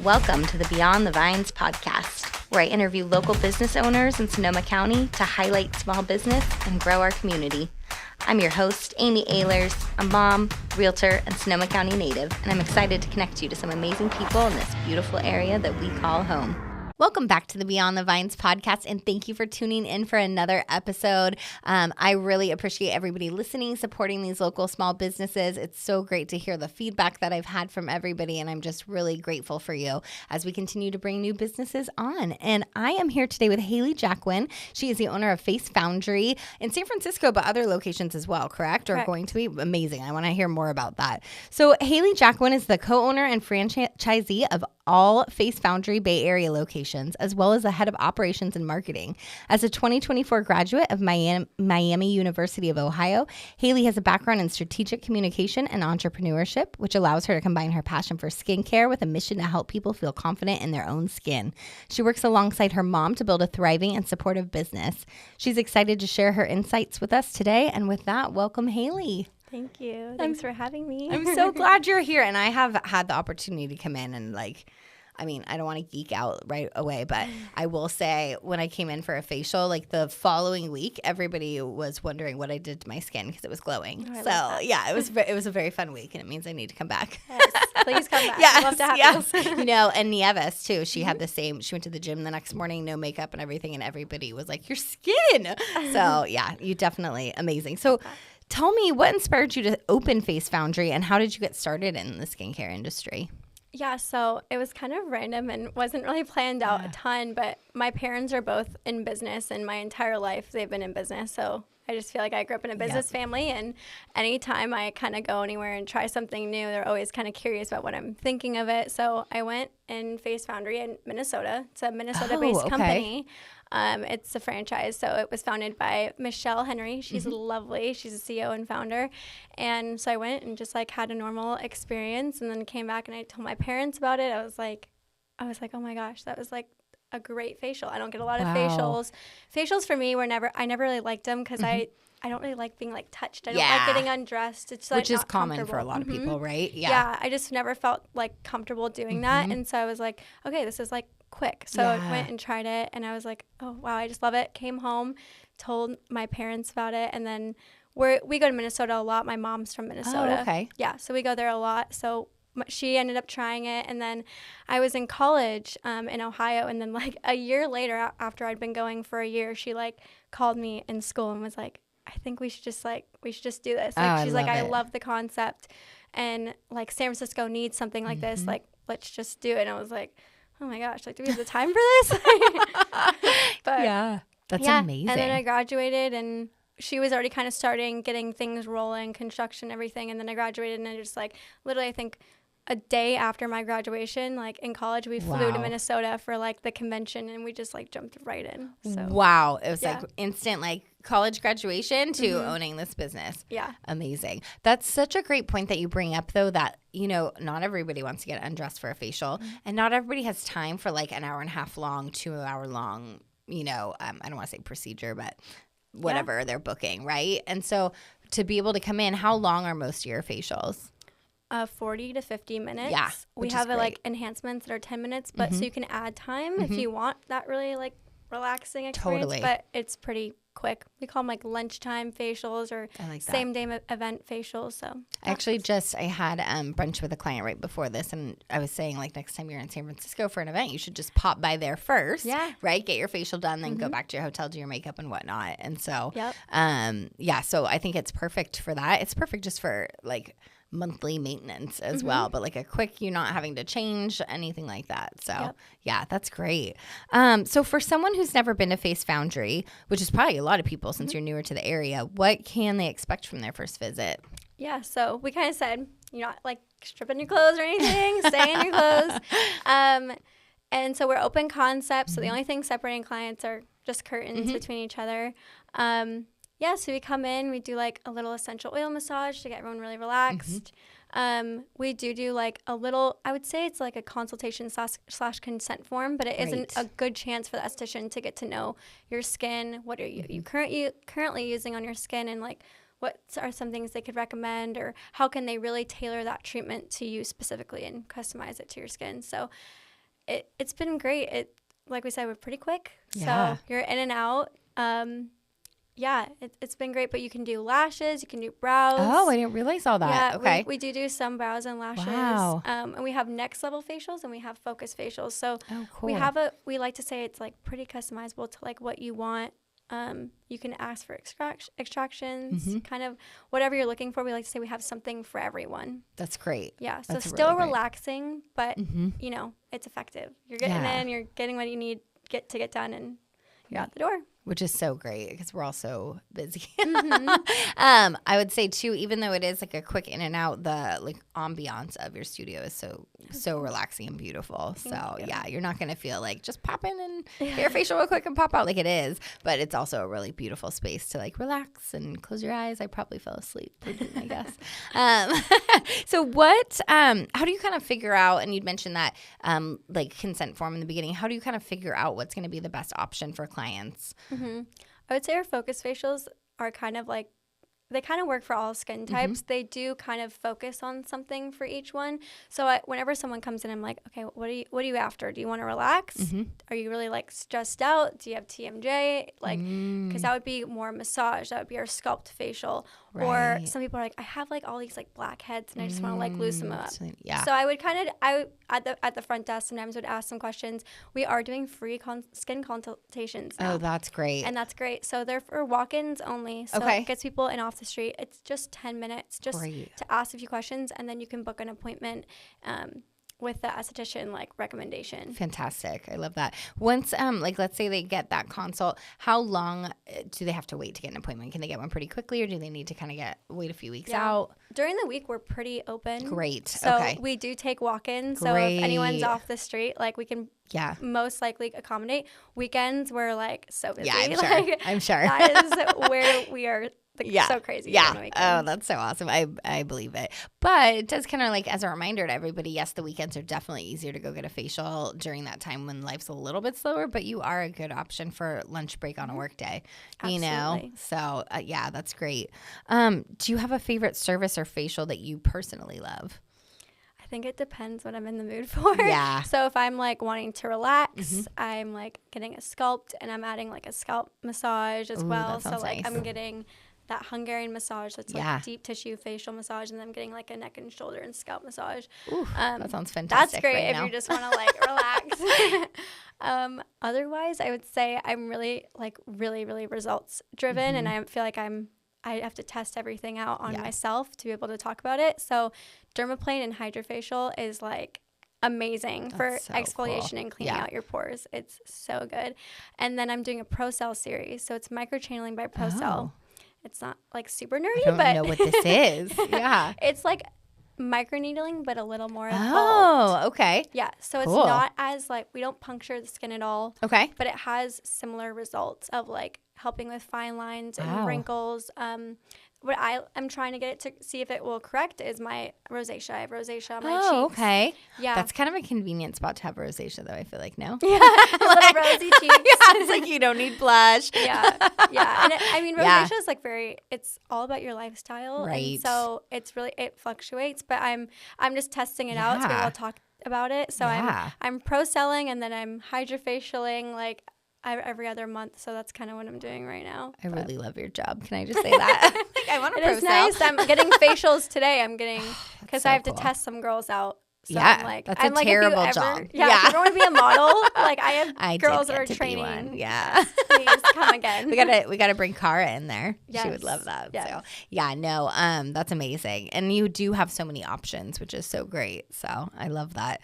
Welcome to the Beyond the Vines podcast, where I interview local business owners in Sonoma County to highlight small business and grow our community. I'm your host, Amy Ehlers, a mom, realtor, and Sonoma County native, and I'm excited to connect you to some amazing people in this beautiful area that we call home. Welcome back to the Beyond the Vines podcast, and thank you for tuning in for another episode. I really appreciate everybody listening, supporting these local small businesses. It's so great to hear the feedback that I've had from everybody, and I'm just really grateful for you as we continue to bring new businesses on. And I am here today with Hayley Jacquin. She is the owner of Face Foundrie in San Francisco, but other locations as well, correct? Or going to be amazing. I want to hear more about that. So Hayley Jacquin is the co-owner and franchisee of all Face Foundrie Bay Area locations, as well as the head of operations and marketing. As a 2024 graduate of Miami University of Ohio, Hayley has a background in strategic communication and entrepreneurship, which allows her to combine her passion for skincare with a mission to help people feel confident in their own skin. She works alongside her mom to build a thriving and supportive business. She's excited to share her insights with us today. And with that, welcome, Hayley. Thank you. Thanks for having me. I'm so glad you're here. And I have had the opportunity to come in and I don't want to geek out right away, but I will say when I came in for a facial, the following week, everybody was wondering what I did to my skin because it was glowing. It was a very fun week, and it means I need to come back. Yes, please come back. Yes, I'd love to have you. And Nieves too. She had the same. She went to the gym the next morning, no makeup and everything, and everybody was like, "Your skin." So yeah, you definitely amazing. So. Tell me, what inspired you to open Face Foundrie, and how did you get started in the skincare industry? Yeah, so it was kind of random and wasn't really planned out a ton, but my parents are both in business, and my entire life they've been in business. So I just feel like I grew up in a business family, and anytime I kind of go anywhere and try something new, they're always kind of curious about what I'm thinking of it. So I went in Face Foundrie in Minnesota. It's a Minnesota-based company. It's a franchise, so it was founded by Michelle Henry. She's lovely. She's a CEO and founder. And so I went and just had a normal experience, and then came back and I told my parents about it. I was like, oh my gosh, that was a great facial. I don't get a lot of facials. Facials for me I never really liked them because I don't really like being touched. I don't like getting undressed. It's which is common for a lot of people, right? Yeah, I just never felt comfortable doing that. And so I was like, okay, this is quick. So I went and tried it, and I was like, oh wow, I just love it. Came home, told my parents about it, and then we go to Minnesota a lot. My mom's from Minnesota. Oh, okay. Yeah, so we go there a lot. So she ended up trying it, and then I was in college in Ohio, and then a year later, after I'd been going for a year, she called me in school and was like, I think we should just do this. She's like, I love the concept, and San Francisco needs something like this. Let's just do it. And I was like, oh my gosh, do we have the time for this? But yeah, that's amazing. And then I graduated, and she was already kind of getting things rolling, construction, everything. And then I graduated, and I just literally, I think a day after my graduation, in college, we flew to Minnesota for the convention, and we just jumped right in. So wow, it was instant college graduation to owning this business. Yeah, amazing. That's such a great point that you bring up, though, that not everybody wants to get undressed for a facial, and not everybody has time for an hour and a half long, 2 hour long, I don't want to say procedure, but whatever they're booking, right? And so to be able to come in, how long are most of your facials? 40 to 50 minutes. Yeah, we have enhancements that are 10 minutes, but so you can add time if you want that really relaxing experience. Totally. But it's pretty quick. We call them lunchtime facials or same day event facials. So I had brunch with a client right before this, and I was saying next time you're in San Francisco for an event, you should just pop by there first, right? Get your facial done, then go back to your hotel, do your makeup and whatnot. And so, so I think it's perfect for that. It's perfect just for monthly maintenance as well, but a quick, you're not having to change anything like that. So yeah, that's great. So for someone who's never been to Face Foundrie, which is probably a lot of people since you're newer to the area, what can they expect from their first visit? Yeah, so we kind of said, you're not stripping your clothes or anything, stay in your clothes. And so we're open concept. So the only thing separating clients are just curtains between each other. So we come in, we do a little essential oil massage to get everyone really relaxed. We do a little, I would say it's a consultation slash consent form, but it isn't a good chance for the esthetician to get to know your skin. What are you currently using on your skin, and what are some things they could recommend, or how can they really tailor that treatment to you specifically and customize it to your skin. So It's been great. Like we said, we're pretty quick. Yeah. So you're in and out. It's been great, but you can do lashes, you can do brows. Oh, I didn't realize all that. Yeah, Okay. we do some brows and lashes. Wow. And we have next level facials and we have focus facials. So cool. we like to say it's like pretty customizable to like what you want. You can ask for extractions, kind of whatever you're looking for. We like to say we have something for everyone. That's great. Yeah. So That's still really relaxing, but you know, it's effective. You're getting in, you're getting what you need to get done, and you're out the door. Which is so great because we're all so busy. I would say too, even though it is like a quick in and out, the like ambiance of your studio is so relaxing and beautiful. So yeah, you're not gonna feel like just pop in and get your facial real quick and pop out like it is. But it's also a really beautiful space to like relax and close your eyes. I probably fell asleep, I guess. So what? How do you kind of figure out? And you'd mentioned that like consent form in the beginning. How do you kind of figure out what's going to be the best option for clients? I would say our focus facials are kind of like, they kind of work for all skin types. They do kind of focus on something for each one. So whenever someone comes in, I'm like, okay, what are you after? Do you want to relax? Are you really like stressed out? Do you have TMJ? Like, because that would be more massage. That would be our sculpt facial. Right. Or some people are like, I have like all these like blackheads and I just want to like loosen them up. Yeah. So I would kind of, at the front desk sometimes would ask some questions. We are doing free skin consultations now. Oh, that's great. And that's great. So they're for walk-ins only. So it gets people in off the street. It's just 10 minutes just to ask a few questions, and then you can book an appointment with the esthetician like recommendation. Fantastic. I love that. Once like let's say they get that consult, how long do they have to wait to get an appointment? Can they get one pretty quickly, or do they need to kind of wait a few weeks out? During the week we're pretty open. Great. So we do take walk-ins. So if anyone's off the street, like we can most likely accommodate. Weekends we're like so busy. Yeah, I'm sure. That is where we are so crazy. Yeah. Oh, that's so awesome. I believe it. But it does kind of like as a reminder to everybody, yes, the weekends are definitely easier to go get a facial during that time when life's a little bit slower, but you are a good option for lunch break on a work day, you know? So yeah, that's great. Do you have a favorite service or facial that you personally love? I think it depends what I'm in the mood for. Yeah. So if I'm like wanting to relax, I'm like getting a sculpt and I'm adding like a scalp massage as well. So like nice. I'm getting that Hungarian massage that's like deep tissue facial massage, and then I'm getting like a neck and shoulder and scalp massage. Ooh, that sounds fantastic. That's great if you just want to like relax. Otherwise, I would say I'm really results driven, and I feel like I have to test everything out on myself to be able to talk about it. So dermaplane and hydrofacial is like amazing for exfoliation and cleaning out your pores. It's so good. And then I'm doing a ProCell series. So it's microchanneling by ProCell. It's not like super nerdy, but I don't know what this is. Yeah. It's like microneedling, but a little more involved. Oh, okay. Yeah. So it's not as like, we don't puncture the skin at all. Okay. But it has similar results of like helping with fine lines and wrinkles. What I'm trying to get it to see if it will correct is my rosacea. I have rosacea on my cheeks. Oh, okay. Yeah. That's kind of a convenient spot to have rosacea, though, I feel like, no? Yeah. Little rosy cheeks. Yeah, it's like you don't need blush. Yeah. And I mean, rosacea is like it's all about your lifestyle. Right. And so it fluctuates, but I'm just testing it out to be able to talk about it. So I'm pro-selling, and then I'm hydrofacialing like every other month. So that's kind of what I'm doing right now. I really love your job. Can I just say that? Like, I want to pro-sell. It is nice. I'm getting facials today. I'm getting, because I have to test some girls out. So that's a terrible job. Yeah. If you ever want to be a model, like I have girls that are training. Yeah. Please come again. We gotta bring Cara in there. Yes. She would love that. Yes. So yeah, no, that's amazing. And you do have so many options, which is so great. So I love that.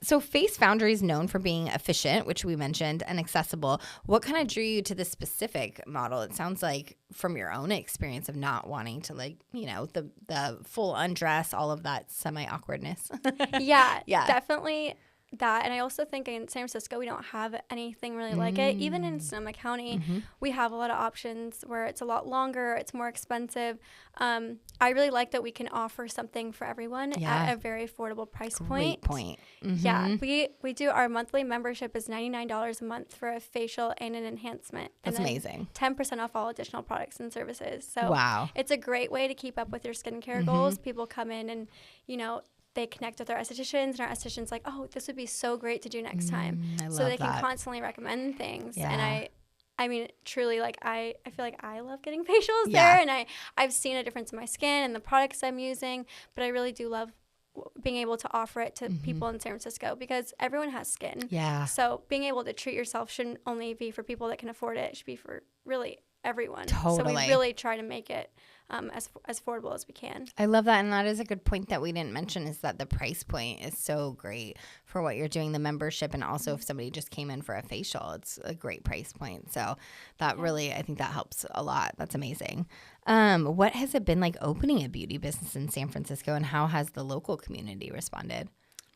So Face Foundrie is known for being efficient, which we mentioned, and accessible. What kind of drew you to this specific model? It sounds like from your own experience of not wanting to like, you know, the full undress, all of that semi-awkwardness. Yeah, definitely that. And I also think in San Francisco, we don't have anything really like it. Even in Sonoma County, we have a lot of options where it's a lot longer, it's more expensive. I really like that we can offer something for everyone at a very affordable price point. Great point. Yeah, we do, our monthly membership is $99 a month for a facial and an enhancement. That's amazing. 10% off all additional products and services. So it's a great way to keep up with your skincare goals. People come in and, you know, they connect with our estheticians, and our estheticians like, oh, this would be so great to do next time. I love so they that. can constantly recommend things. Yeah. And I mean, truly, like, I feel like I love getting facials Yeah. there, and I've seen a difference in my skin and the products I'm using, but I really do love being able to offer it to people in San Francisco, because everyone has skin. Yeah. So being able to treat yourself shouldn't only be for people that can afford it. It should be for really everyone. Totally. So we really try to make it as affordable as we can. I love that. And that is a good point that we didn't mention, is that the price point is so great for what you're doing, the membership. And also if somebody just came in for a facial, it's a great price point. So that really, I think that helps a lot. That's amazing. What has it been like opening a beauty business in San Francisco, and how has the local community responded?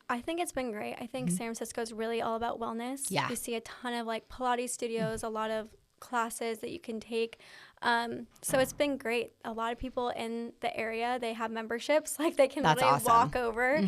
I think it's been great. I think San Francisco is really all about wellness. Yeah. You see a ton of like Pilates studios, a lot of classes that you can take. So it's been great. A lot of people in the area, they have memberships. Like they can That's literally awesome. walk over.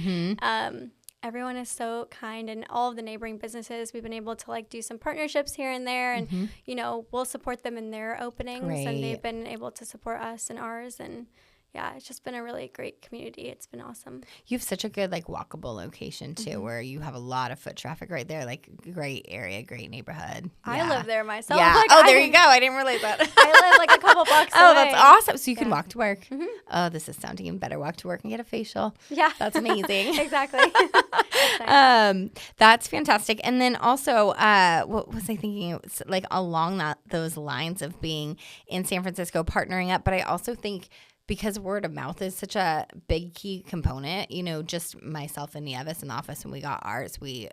Everyone is so kind, and all of the neighboring businesses, we've been able to like do some partnerships here and there, and you know, we'll support them in their openings. Great. And they've been able to support us in ours, and yeah, it's just been a really great community. It's been awesome. You have such a good like walkable location too, where you have a lot of foot traffic right there. Like great area, great neighborhood. I live there myself. Yeah. Like, There you go. I didn't realize that. I live like a couple blocks away. Oh, that's awesome. So you can walk to work. Oh, this is sounding even better. Walk to work and get a facial. Yeah. That's amazing. Exactly. That's nice. That's fantastic. And then also, what was I thinking? It was like along those lines of being in San Francisco, partnering up. But I also think, because word of mouth is such a big key component, you know, just myself and Nieves in the office, when we got ours, we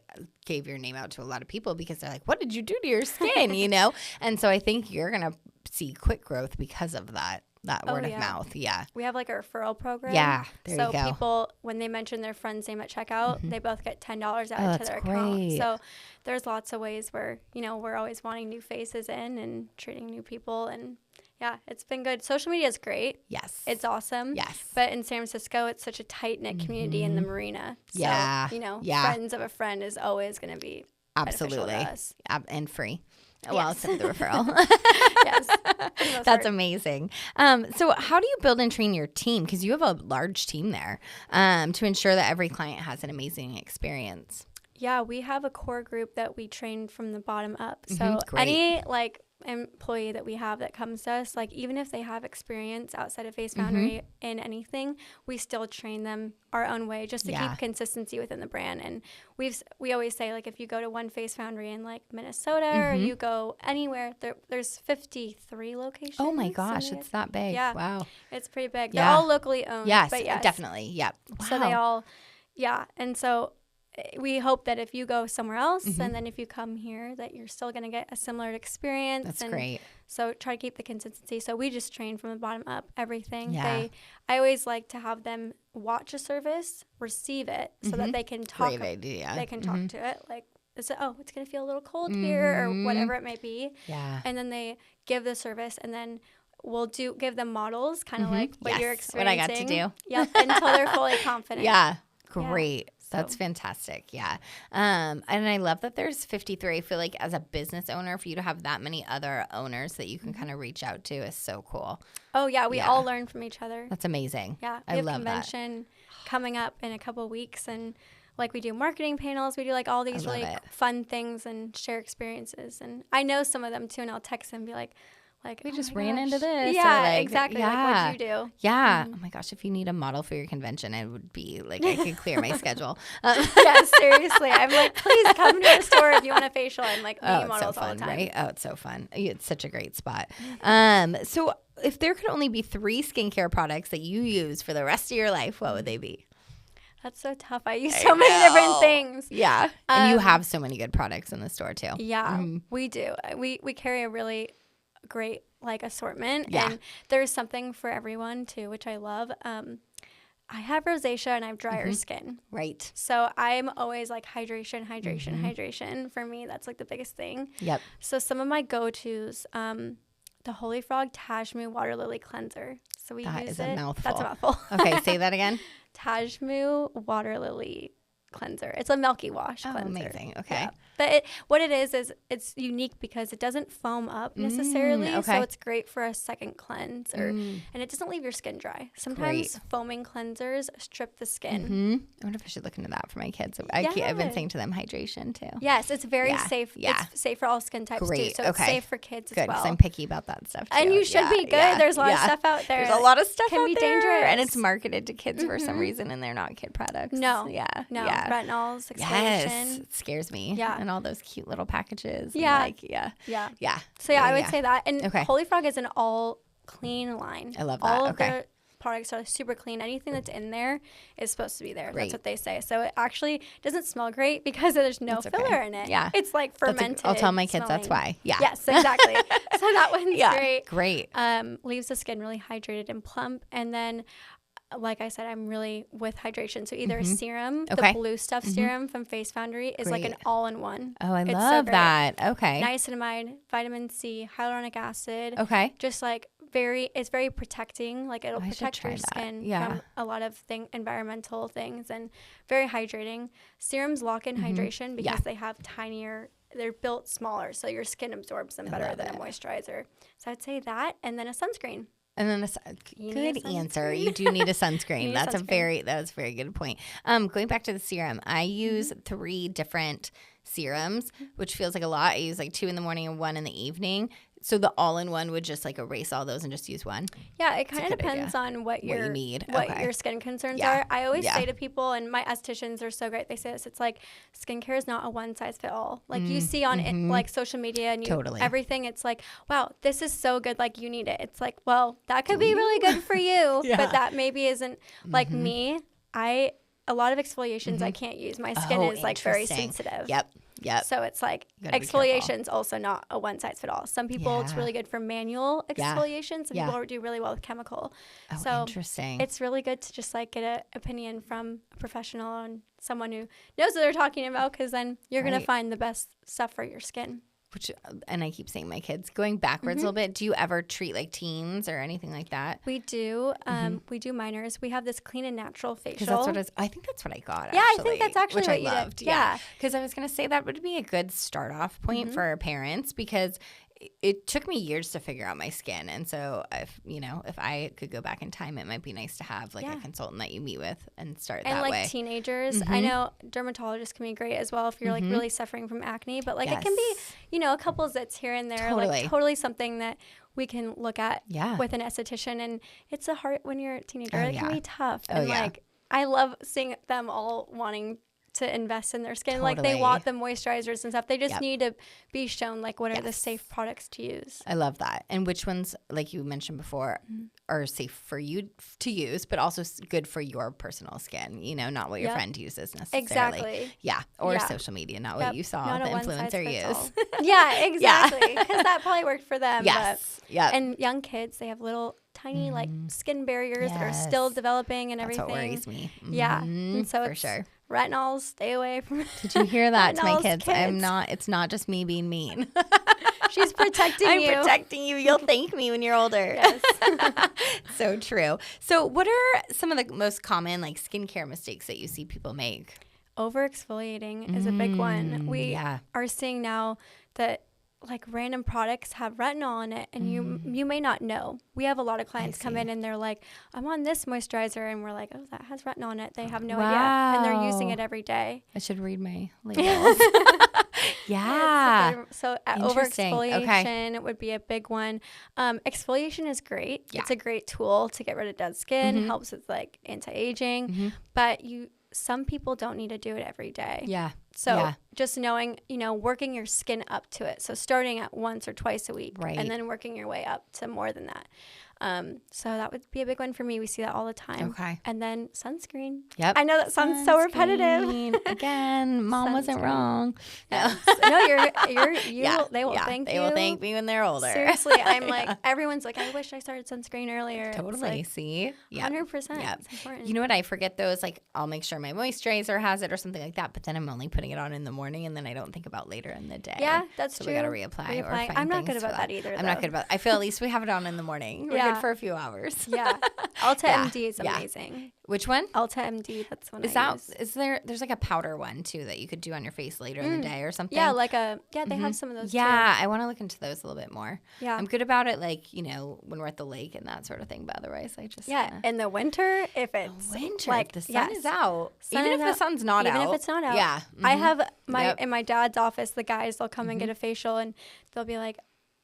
gave your name out to a lot of people because they're like, what did you do to your skin, you know? And so I think you're going to see quick growth because of that word of mouth. Yeah. We have like a referral program. Yeah, there so you go. people, when they mention their friend's name at checkout, they both get $10 added to that's their account. great. So there's lots of ways where, you know, we're always wanting new faces in and treating new people. And yeah, it's been good. Social media is great. Yes. It's awesome. Yes. But in San Francisco, it's such a tight-knit community in the marina. So, Yeah. you know, Yeah. friends of a friend is always going to be beneficial Absolutely. to us. And free. Well, Yes. except the referral. Yes. For the most That's part. amazing. So how do you build and train your team? Because you have a large team there, to ensure that every client has an amazing experience. Yeah, we have a core group that we train from the bottom up. So Great. any like employee that we have that comes to us, like even if they have experience outside of Face Foundrie in anything, we still train them our own way just to keep consistency within the brand. And we always say, like, if you go to one Face Foundrie in like Minnesota or you go anywhere, there's 53 locations. Oh my gosh, maybe. it's that big. Yeah. Wow. It's pretty big. Yeah. They're all locally owned. Yes, but yes. definitely. Yep. Wow. So they all, and so we hope that if you go somewhere else and then if you come here, that you're still going to get a similar experience. That's and great. So try to keep the consistency. So we just train from the bottom up, everything. Yeah. I always like to have them watch a service, receive it, so that they can talk. Great idea. They can talk to it, like, it's going to feel a little cold here, or whatever it may be. Yeah. And then they give the service, and then we'll give them models, kind of like what you're Yes, what I experiencing. got to do. Yep, until they're fully confident. Yeah. Great. That's So- fantastic. Yeah. And I love that there's 53. I feel like as a business owner, for you to have that many other owners that you can kind of reach out to is so cool. Oh, yeah. We Yeah. all learn from each other. That's amazing. Yeah. I We have love that. convention coming up in a couple of weeks. And like we do marketing panels. We do like all these love really it. fun things and share experiences. And I know some of them too. And I'll text them and be like, We "Oh just my ran into gosh." this. Yeah, or like, exactly. Yeah. Like, what'd you do? Yeah. Oh my gosh, if you need a model for your convention, it would be like I could clear my schedule. Yeah, seriously. I'm like, please come to the store if you want a facial. I'm like, Oh, meeting it's so models all fun, the time. right? Oh, it's so fun. It's such a great spot. So if there could only be 3 skincare products that you use for the rest of your life, what would they be? That's so tough. I use so many different things. Yeah. And you have so many good products in the store too. Yeah, we do. We carry a really great like assortment, Yeah. and there's something for everyone too, which I love. I have rosacea and I have drier skin, Right. so I'm always like hydration. For me, that's like the biggest thing. Yep. So some of my go-tos, the Holy Frog Tajmu Water Lily Cleanser. So we That use is a it. mouthful. That's a mouthful. Okay, say that again. Tajmu Water Lily cleanser. It's a milky wash cleanser. Amazing. Okay. Yeah. But what it is it's unique because it doesn't foam up necessarily. Okay. So it's great for a second cleanse, and it doesn't leave your skin dry. Sometimes foaming cleansers strip the skin. I wonder if I should look into that for my kids. I've been saying to them hydration too. Yes, it's very safe. Yeah. It's safe for all skin types too. So it's safe for kids as well. Good, because I'm picky about that stuff too. And you should be good. There's a lot of stuff out there. There's a lot of stuff can out be there. Dangerous. And it's marketed to kids for some reason, and they're not kid products. No. Yeah. No. Yeah. Retinols, exfoliation. Yes. It scares me. Yeah. And all those cute little packages. Yeah. Yeah. So I would say that. And Okay. Holy Frog is an all clean line. I love that. All of their products are super clean. Anything that's in there is supposed to be there. That's what they say. So it actually doesn't smell great because there's no filler in it. Yeah. It's like fermented. I'll tell my kids that's why. Yeah. Yes, exactly. So that one's great. Great. Leaves the skin really hydrated and plump. And then, like I said, I'm really with hydration. So either a serum, the blue stuff serum from Face Foundrie is like an all-in-one. Oh, I love that. Okay. Niacinamide, vitamin C, hyaluronic acid. Okay. Just like it's very protecting. Like it'll protect your skin from a lot of environmental things, and very hydrating. Serums lock in hydration because they have they're built smaller, so your skin absorbs them better than a moisturizer. So I'd say that, and then a sunscreen. And then good answer. You do need a sunscreen. That was a very good point. Going back to the serum, I use 3 different serums, which feels like a lot. I use like 2 in the morning and 1 in the evening. So the all-in-one would just like erase all those and just use one. Yeah, it kind of depends on what you need, what your skin concerns are. I always say to people, and my estheticians are so great. They say this. It's like skincare is not a one-size-fit-all. Like you see on it, like social media and everything. It's like, wow, this is so good. Like you need it. It's like, well, that could be really good for you, but that maybe isn't like me. A lot of exfoliations I can't use. My skin is like very sensitive. Yep. So it's like exfoliation's also not a one size fit all. Some people it's really good for manual exfoliation. Some people do really well with chemical. Oh, so interesting. It's really good to just like get an opinion from a professional and someone who knows what they're talking about, because then you're going to find the best stuff for your skin. And I keep saying my kids, going backwards a little bit, do you ever treat like teens or anything like that? We do. We do minors. We have this clean and natural facial. Because I think that's what I got, Yeah, I think that's actually what what I you loved. did. Yeah. Because I was going to say that would be a good start off point for our parents, because it took me years to figure out my skin. And so if I could go back in time, it might be nice to have like a consultant that you meet with and start that way. And like teenagers, I know dermatologists can be great as well if you're like really suffering from acne, but like it can be, a couple zits here and there, like totally something that we can look at with an esthetician. And it's when you're a teenager, it can be tough. And like, I love seeing them all wanting to invest in their skin. Like they want the moisturizers and stuff. They just need to be shown like what are the safe products to use. I love that. And which ones, like you mentioned before, are safe for you to use, but also good for your personal skin, not what your friend uses necessarily. Exactly. Yeah. Or social media, not what you saw the influencer use. Yeah, exactly. Because that probably worked for them. Yes. Yeah. And young kids, they have little tiny like skin barriers that are still developing and everything. That's what worries me. Yeah. And so it's retinols, stay away from it. Did you hear that to my kids? Kids. It's not just me being mean. She's protecting you. I'm protecting you. You'll thank me when you're older. Yes. So true. So what are some of the most common like skincare mistakes that you see people make? Over exfoliating is a big one. We are seeing now that like random products have retinol in it, and you may not know. We have a lot of clients come in and they're like, I'm on this moisturizer, and we're like, oh, that has retinol in it. They have no idea, and they're using it every day. I should read my labels. So over exfoliation would be a big one. Exfoliation is great. It's a great tool to get rid of dead skin. Helps with like anti-aging, but some people don't need to do it every day. Yeah. So just knowing, working your skin up to it. So starting at once or twice a week, and then working your way up to more than that. So that would be a big one for me. We see that all the time. Okay. And then sunscreen. Yep. I know that sounds so repetitive. Again, mom wasn't wrong. No, they will thank you. They will thank me when they're older. Seriously, I'm like, everyone's like, I wish I started sunscreen earlier. Totally. Like, see? 100%. Yep. It's important. You know what? I forget those. Like, I'll make sure my moisturizer has it or something like that, but then I'm only putting it on in the morning, and then I don't think about later in the day. Yeah, that's so true. we got to reapply. Or find I'm not things good about that either. I'm not good about it. I feel at least we have it on in the morning. Yeah. good for a few hours. Yeah. Ulta Yeah. MD is amazing. Which one? Ulta MD, that's one Is I that use. is there's like a powder one too that you could do on your face later in the day or something? Yeah, they have some of those too. Yeah, I want to look into those a little bit more. Yeah. I'm good about it, like, when we're at the lake and that sort of thing, but otherwise I just In the winter, if it's like the sun is out. Even if the sun's not out. Even if it's not out. Yeah. I have in my dad's office, the guys, they'll come and get a facial and they'll be like,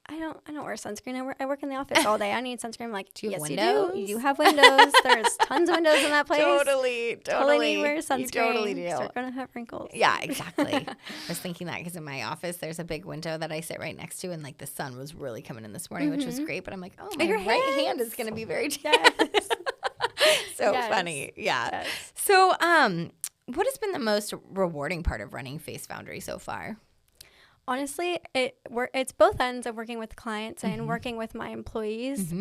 I don't wear sunscreen. I work in the office all day. I need sunscreen. I'm like, do you have yes, windows? you do. You have windows. There's tons of windows in that place. Totally. Totally wear sunscreen. You totally do. Start going to have wrinkles. Yeah, exactly. I was thinking that because in my office, there's a big window that I sit right next to, and like the sun was really coming in this morning, which was great. But I'm like, oh, my right hand is going to be very tan. Yes. So funny. Yeah. Yes. So, what has been the most rewarding part of running Face Foundrie so far? Honestly, it's both ends of working with clients and working with my employees,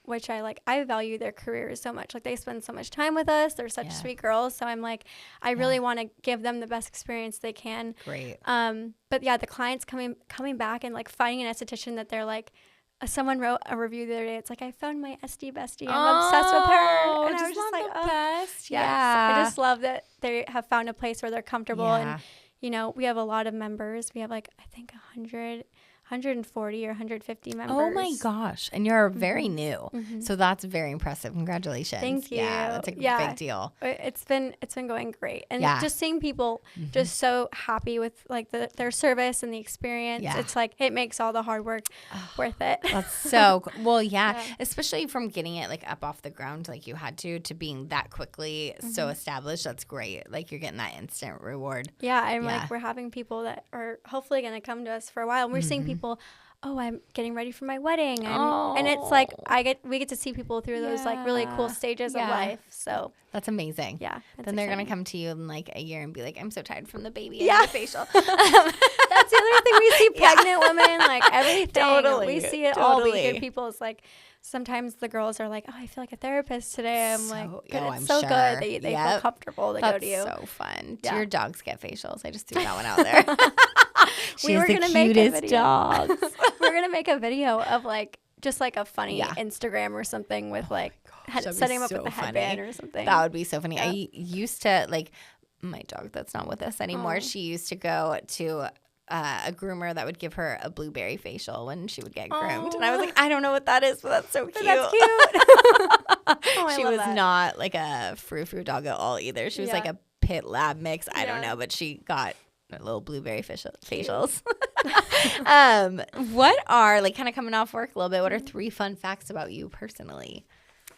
which I like. I value their careers so much. Like, they spend so much time with us. They're such sweet girls. So I'm like, I really want to give them the best experience they can. Great. But yeah, the clients coming back and like finding an esthetician that they're like, someone wrote a review the other day. It's like, I found my SD bestie. I'm obsessed with her. And I was just like, best. Yes. Yeah. I just love that they have found a place where they're comfortable. Yeah. And, we have a lot of members. We have like, I think 140 or 150 members. Oh my gosh. And you're very new. So that's very impressive. Congratulations. Thank you. Yeah, that's a big deal. It's been going great. And just seeing people just so happy with like their service and the experience. Yeah. It's like, it makes all the hard work worth it. That's so cool. Well, yeah, especially from getting it like up off the ground like you had to being that quickly so established. That's great. Like, you're getting that instant reward. Yeah, I'm like, we're having people that are hopefully going to come to us for a while. And we're seeing people, I'm getting ready for my wedding. And it's like, we get to see people through those like really cool stages of life. So that's amazing. Yeah. Then they're going to come to you in like a year and be like, I'm so tired from the baby. Yeah. And the facial. That's the other thing. We see pregnant women, like everything. Totally. We see it all. We hear people. It's like, sometimes the girls are like, I feel like a therapist today. I'm like, good. It's so sure. good. They feel comfortable to go to you. That's so fun. Do your dogs get facials? I just threw that one out there. We were the gonna make a cutest video. dogs. We're going to make a video of like, just like a funny Instagram or something with like setting them up with a headband or something. That would be so funny. I used to, like, my dog that's not with us anymore, she used to go to a groomer that would give her a blueberry facial when she would get groomed. And I was like, I don't know what that is, but that's so cute. That's cute. She was not like a frou-frou dog at all either. She was like a pit lab mix. I don't know, but she got little blueberry facials. What are, like, kind of coming off work a little bit, what are 3 fun facts about you personally?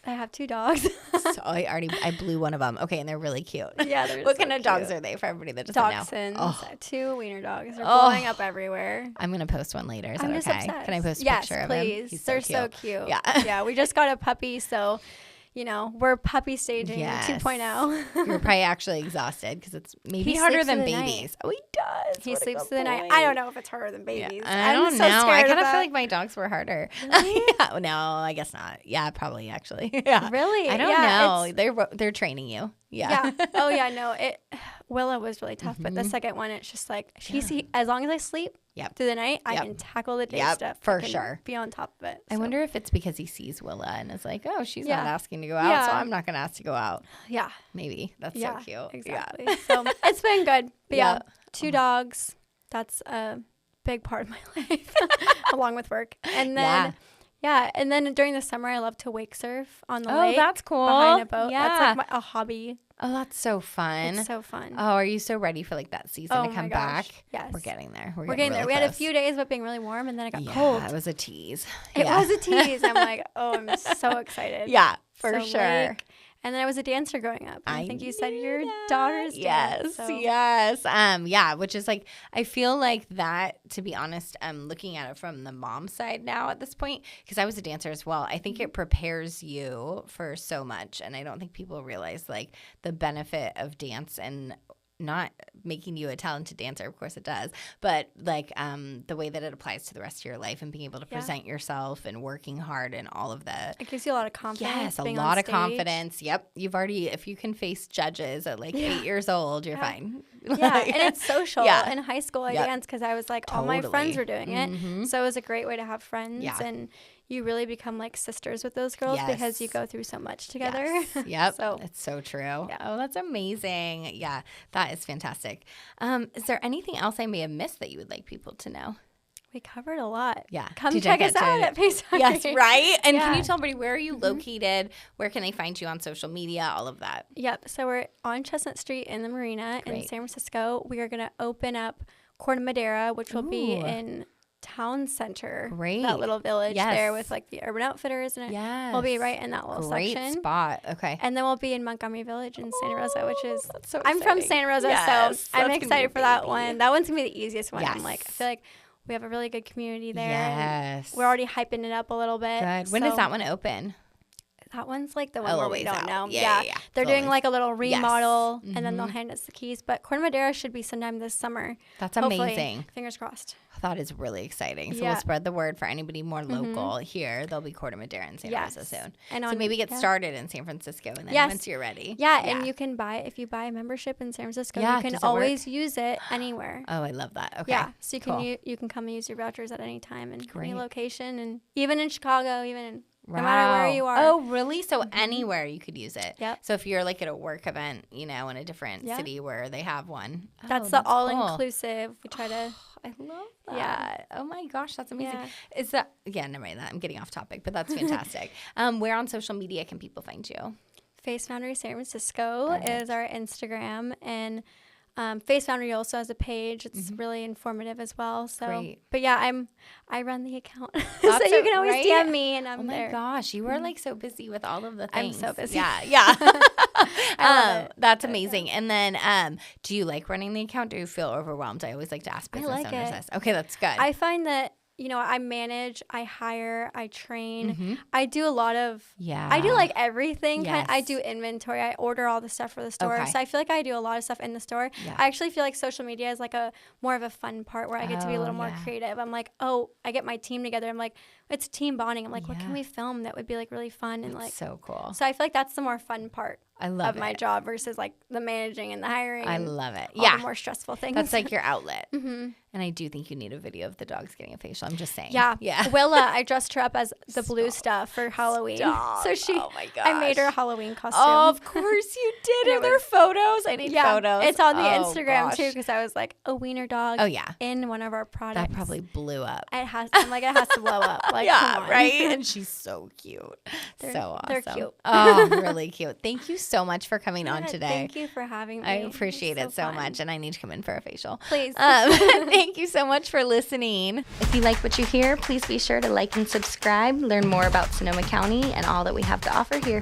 I have 2 dogs. So I blew one of them. Okay, and they're really cute. Yeah, they're What so kind of dogs cute. are they for everybody that doesn't know? Dachshunds. Oh. 2 wiener dogs. They're blowing up everywhere. I'm going to post one later. Is that I'm just okay? obsessed. Can I post a yes, picture please. of him? He's They're so cute. Yeah. Yeah, we just got a puppy, so, we're puppy staging 2.0. You're probably actually exhausted because it's maybe He harder sleeps than through the babies. Oh, he does. He What a sleeps good through the night. boy. I don't know if it's harder than babies. I don't so know. I scared kind of of feel that. like my dogs were harder. Yeah. No, I guess not. Yeah, probably actually. Yeah. Really? I don't know. They're training you. Yeah. Oh yeah. No. Willow was really tough, but the second one, it's just like as long as I sleep through the night, I can tackle the day stuff. For I can sure. Be on top of it. I wonder if it's because he sees Willa and is like, oh, she's not asking to go out, Yeah. so I'm not going to ask to go out. Yeah. Maybe. That's so cute. Exactly. Yeah. So it's been good. But Yeah. 2 dogs. That's a big part of my life, along with work. And then. Yeah, and then during the summer, I love to wake surf on the lake. Oh, that's cool. Behind a boat. Yeah. That's like a hobby. Oh, that's so fun. It's so fun. Oh, are you so ready for like that season to come back? Yes. We're getting there. We're getting there. really We had a close. few days of it being really warm, and then it got Yeah, cold. it was a tease. It was a tease. I'm like, I'm so excited. Yeah, for So sure. lake. And then I was a dancer growing up. And I think you said your daughter's Yes, dance. So. yes. Yeah, which is like, I feel like that, to be honest, looking at it from the mom side now at this point, because I was a dancer as well, I think it prepares you for so much. And I don't think people realize like the benefit of dance and not making you a talented dancer, of course it does, but like the way that it applies to the rest of your life and being able to present yourself and working hard and all of that. It gives you a lot of confidence. Yes, a being lot on of stage. confidence. Yep. If you can face judges at like 8 years old, you're fine. Yeah, and it's social. Yeah. In high school, I danced because I was like, all my friends were doing it. Mhm. So it was a great way to have friends. Yeah. And, you really become like sisters with those girls because you go through so much together. Yes. Yep. So it's so true. Yeah. Oh, that's amazing. Yeah, that is fantastic. Is there anything else I may have missed that you would like people to know? we covered a lot. Yeah. Come Did I check us get out to- at Face Foundrie. Yes, right? And can Yeah. you tell everybody where are you located? Where can they find you on social media? All of that. Yep. So we're on Chestnut Street in the Marina in Great. San Francisco. We are going to open up Corte, Madera, which will be Ooh. in Town Center. Great. That little village Yes. there with like the Urban Outfitters. And Yes. we'll be right in that little Great section. spot. Okay. And then we'll be in Montgomery Village in Santa Rosa, which is that's so I'm from exciting. Santa Rosa, Yes, so I'm that's gonna be excited your for that baby. one. That one's gonna be the easiest one. I'm Yes. like, I feel like we have a really good community there. and Yes. we're already hyping it up a little bit. Good. When does so that one open? That one's like the one A where little we ways don't out. know. Yeah. They're doing Totally. like a little remodel, Yes. and then they'll hand us the keys. But Corte Madera should be sometime this summer. That's Hopefully. amazing. Fingers crossed. That is really exciting. So Yeah. we'll spread the word for anybody more local here. There'll be Corte Madera in Santa Rosa Yes. soon. And so on- maybe get yeah. started in San Francisco, and then Yes. once you're ready. Yeah, and you can buy if you buy a membership in San Francisco. Yeah, You can does it work? always use it anywhere. Oh, I love that. Okay. Yeah, so you can Cool. you can come and use your vouchers at any time and Great. any location, and even in Chicago, even in, no matter where you are. Oh, really? So anywhere you could use it. Yep. So if you're like at a work event, in a different Yeah. city where they have one. That's Oh, the all cool. inclusive. We try to. I love that. Yeah. Oh my gosh, that's amazing. Yeah. Is that never mind that. I'm getting off topic, but that's fantastic. Where on social media can people find you? Face Foundrie San Francisco Perfect. is our Instagram, and Face Foundrie also has a page. It's really informative as well. So, Great. but yeah, I run the account, so That's you can always right? DM me, and I'm Oh my there. gosh, you are like so busy with all of the I'm things. so busy. Yeah. I love it. That's amazing. And then, do you like running the account? Do you feel overwhelmed? I always like to ask business like owners it. this. Okay, that's good. I find that I manage, I hire, I train. I do a lot of. Yeah. I do like everything. Yes. I do inventory. I order all the stuff for the store. Okay. So I feel like I do a lot of stuff in the store. Yeah. I actually feel like social media is like a more of a fun part where I get to be a little more yeah. creative. I'm like, I get my team together. I'm like, it's team bonding. I'm like, what can Yeah. we film that would be like really fun and like. so cool. So I feel like that's the more fun part I love of my it. job versus like the managing and the hiring. I and love it. all Yeah. the more stressful things. That's like your outlet. Mm-hmm. And I do think you need a video of the dogs getting a facial. I'm just saying. Yeah. Yeah. Willa, I dressed her up as the blue stuff for Halloween. Stop. So Oh my I made her a gosh. Halloween costume. Oh, of course you did. And Are it there was- photos? I need Yeah, photos. it's on the Oh, Instagram too gosh. because I was like a wiener dog. Oh, yeah. In one of our products. That probably blew up. It has. I'm like it has to blow up. Like come on. right? And she's so cute. They're- so awesome. they're cute. Oh, really cute. Thank you so much for coming on Yeah, today. Thank you for having me. I appreciate It's it so fun. much, and I need to come in for a facial. Please. Thank you so much for listening. If you like what you hear, please be sure to like and subscribe, learn more about Sonoma County and all that we have to offer here.